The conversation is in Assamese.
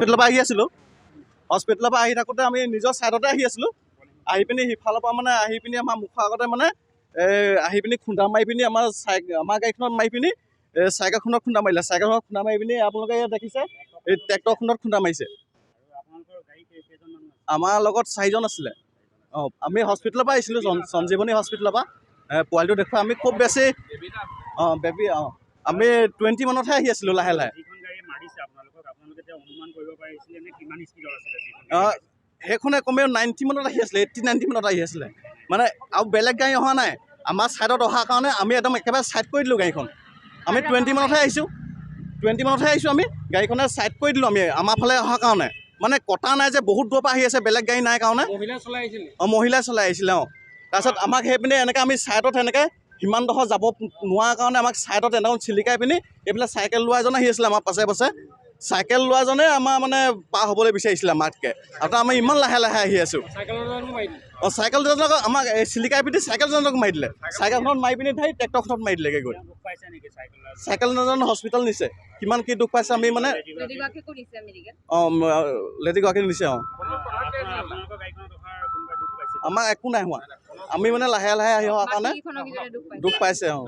হস্পিটেলৰ পৰা আহি আছিলোঁ হস্পিটেলৰ পৰা আহি থাকোঁতে আমি নিজৰ ছাইডতে আহি আছিলোঁ আহি পিনি সিফালৰ পৰা মানে আহি পিনি আমাৰ মুখৰ আগতে মানে আহি পিনি খুন্দা মাৰি পিনি আমাৰ গাড়ীখনত মাৰি পিনি চাইকেলখনত খুন্দা মাৰিলে চাইকেলখনত খুন্দা মাৰি পিনি আপোনালোকে ইয়াত দেখিছে এই ট্ৰেক্টৰখনত খুন্দা মাৰিছে আমাৰ লগত 4জন আছিলে অঁ আমি হস্পিটেলৰ পৰা আহিছিলোঁ সঞ্জীৱনী হস্পিটেলৰ পৰা পোৱালিটো দেখুৱাই আমি খুব বেছি অঁ বেবী অঁ আমি 20 মানতহে আহি আছিলোঁ লাহে লাহে সেইখনে কমেও 90 মানত আহি আছিলে 80-90 মানত আহি আছিলে মানে আৰু বেলেগ গাড়ী অহা নাই আমাৰ ছাইডত অহাৰ কাৰণে আমি একদম একেবাৰে ছাইড কৰি দিলোঁ গাড়ীখন আমি 20 মানতহে আহিছোঁ আমি গাড়ীখনে ছাইড কৰি দিলোঁ আমি আমাৰ ফালে অহাৰ কাৰণে মানে কটা নাই যে বহুত দূৰৰ পৰা আহি আছে বেলেগ গাড়ী নাই কাৰণে মহিলাই চলাই আহিছিলে অঁ তাৰপিছত আমাক সেইপিনে এনেকৈ আমি ছাইডত এনেকৈ সিমানডোখৰ যাব নোৱাৰা কাৰণে আমাক ছাইডত এনেকৈ চিলিকাই পিনি এইফালে চাইকেল লোৱা এজন আহি আছিলে আমাৰ পাছে চাইকেল লোৱাজনে আমাৰ মানে পাৰ হ'বলৈ বিচাৰিছিলে আমাতকৈ আৰু আমি ইমান লাহে লাহে আহি আছোঁ অঁ চাইকেলজনক আমাক চিলিকাই পিনি চাইকেলজনক মাৰি দিলে চাইকেলখনত মাৰি পিনি ধাৰি ট্ৰেক্টৰখনত মাৰি দিলেগৈ গৈ চাইকেলজন হস্পিটেল নিছে কিমান কি দুখ পাইছে আমি মানে অঁ লেডিগৰাকী নিছে অঁ আমাক একো নাই হোৱা আমি মানে লাহে লাহে আহি অহাৰ কাৰণে দুখ পাইছে অঁ